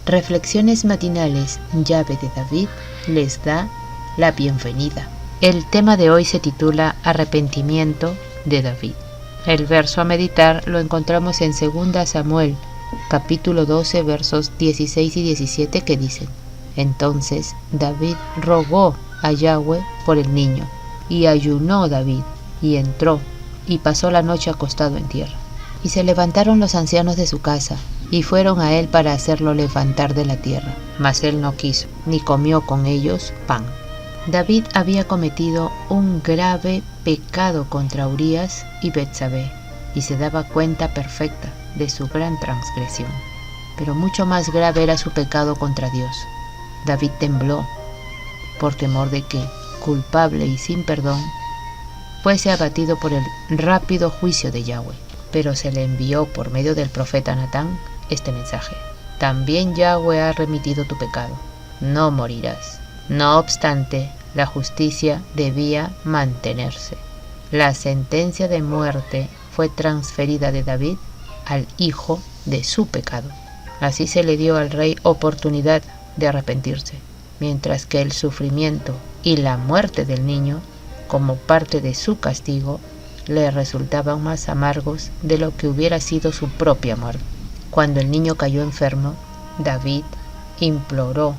Reflexiones matinales, llave de David, les da la bienvenida. El tema de hoy se titula Arrepentimiento de David. El verso a meditar lo encontramos en 2 Samuel, capítulo 12, versos 16 y 17, que dicen: Entonces David rogó a Yahweh por el niño, y ayunó David, y entró, y pasó la noche acostado en tierra. Y se levantaron los ancianos de su casa, y fueron a él para hacerlo levantar de la tierra. Mas él no quiso, ni comió con ellos pan. David había cometido un grave pecado contra Urías y Betsabé, y se daba cuenta perfecta de su gran transgresión. Pero mucho más grave era su pecado contra Dios. David tembló, por temor de que, culpable y sin perdón, fuese abatido por el rápido juicio de Yahweh. Pero se le envió por medio del profeta Natán este mensaje: También Yahweh ha remitido tu pecado, no morirás. No obstante, la justicia debía mantenerse. La sentencia de muerte fue transferida de David al hijo de su pecado. Así se le dio al rey oportunidad de arrepentirse, mientras que el sufrimiento y la muerte del niño, como parte de su castigo, le resultaban más amargos de lo que hubiera sido su propia muerte. Cuando el niño cayó enfermo, David imploró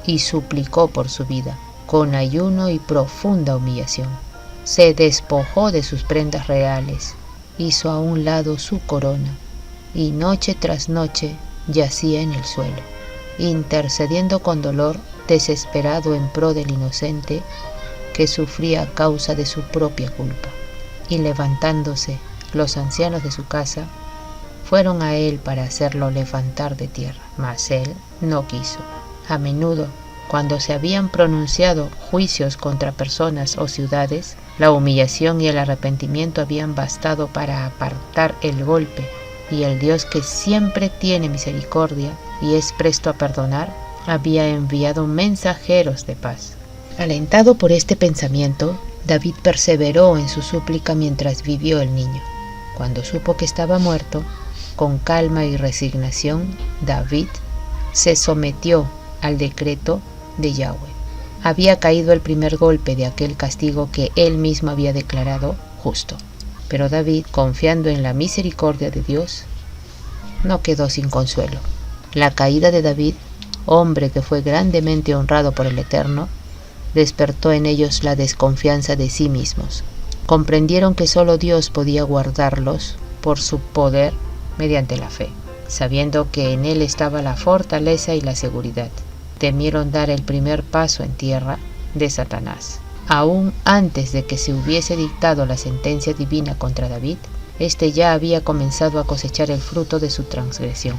y suplicó por su vida, con ayuno y profunda humillación. Se despojó de sus prendas reales, hizo a un lado su corona, y noche tras noche yacía en el suelo, intercediendo con dolor desesperado en pro del inocente que sufría a causa de su propia culpa. Y levantándose los ancianos de su casa, fueron a él para hacerlo levantar de tierra, mas él no quiso. A menudo, cuando se habían pronunciado juicios contra personas o ciudades, la humillación y el arrepentimiento habían bastado para apartar el golpe, y el Dios, que siempre tiene misericordia y es presto a perdonar, había enviado mensajeros de paz. Alentado por este pensamiento, David perseveró en su súplica mientras vivió el niño. Cuando supo que estaba muerto, con calma y resignación, David se sometió al decreto de Yahweh. Había caído el primer golpe de aquel castigo que él mismo había declarado justo. Pero David, confiando en la misericordia de Dios, no quedó sin consuelo. La caída de David, hombre que fue grandemente honrado por el Eterno, despertó en ellos la desconfianza de sí mismos. Comprendieron que solo Dios podía guardarlos por su poder mediante la fe, sabiendo que en él estaba la fortaleza y la seguridad. Temieron dar el primer paso en tierra de Satanás. Aún antes de que se hubiese dictado la sentencia divina contra David, éste ya había comenzado a cosechar el fruto de su transgresión.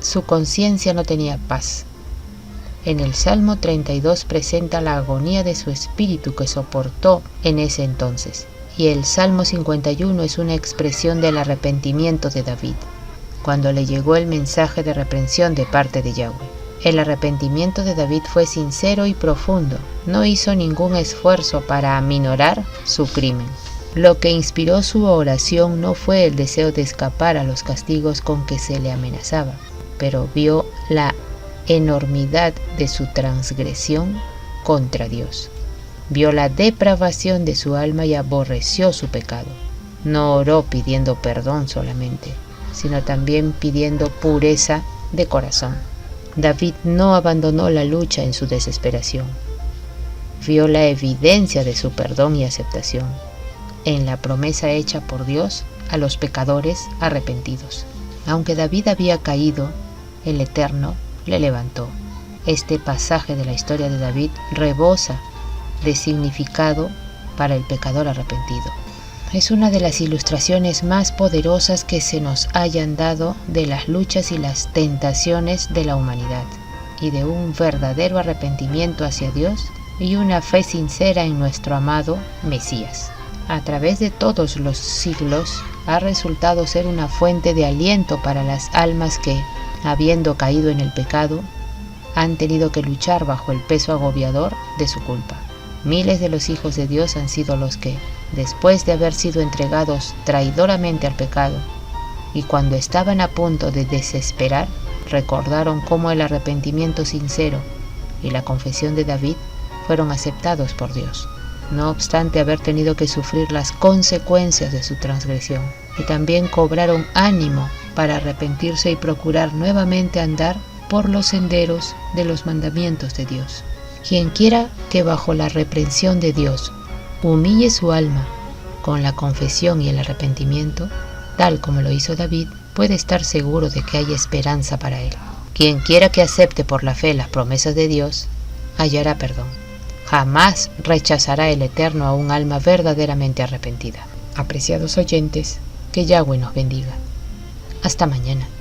Su conciencia no tenía paz. En el Salmo 32 presenta la agonía de su espíritu que soportó en ese entonces, y el Salmo 51 es una expresión del arrepentimiento de David, cuando le llegó el mensaje de reprensión de parte de Yahweh. El arrepentimiento de David fue sincero y profundo, no hizo ningún esfuerzo para aminorar su crimen. Lo que inspiró su oración no fue el deseo de escapar a los castigos con que se le amenazaba, pero vio la enormidad de su transgresión contra Dios. Vio la depravación de su alma y aborreció su pecado. No oró pidiendo perdón solamente, sino también pidiendo pureza de corazón. David no abandonó la lucha en su desesperación. Vio la evidencia de su perdón y aceptación en la promesa hecha por Dios a los pecadores arrepentidos. Aunque David había caído, el Eterno le levantó. Este pasaje de la historia de David rebosa de significado para el pecador arrepentido. Es una de las ilustraciones más poderosas que se nos hayan dado de las luchas y las tentaciones de la humanidad, y de un verdadero arrepentimiento hacia Dios y una fe sincera en nuestro amado Mesías. A través de todos los siglos ha resultado ser una fuente de aliento para las almas que, habiendo caído en el pecado, han tenido que luchar bajo el peso agobiador de su culpa. Miles de los hijos de Dios han sido los que, después de haber sido entregados traidoramente al pecado, y cuando estaban a punto de desesperar, recordaron cómo el arrepentimiento sincero y la confesión de David fueron aceptados por Dios, no obstante haber tenido que sufrir las consecuencias de su transgresión, y también cobraron ánimo para arrepentirse y procurar nuevamente andar por los senderos de los mandamientos de Dios. Quien quiera que bajo la reprensión de Dios humille su alma con la confesión y el arrepentimiento, tal como lo hizo David, puede estar seguro de que hay esperanza para él. Quien quiera que acepte por la fe las promesas de Dios, hallará perdón. Jamás rechazará el Eterno a un alma verdaderamente arrepentida. Apreciados oyentes, que Yahweh nos bendiga. Hasta mañana.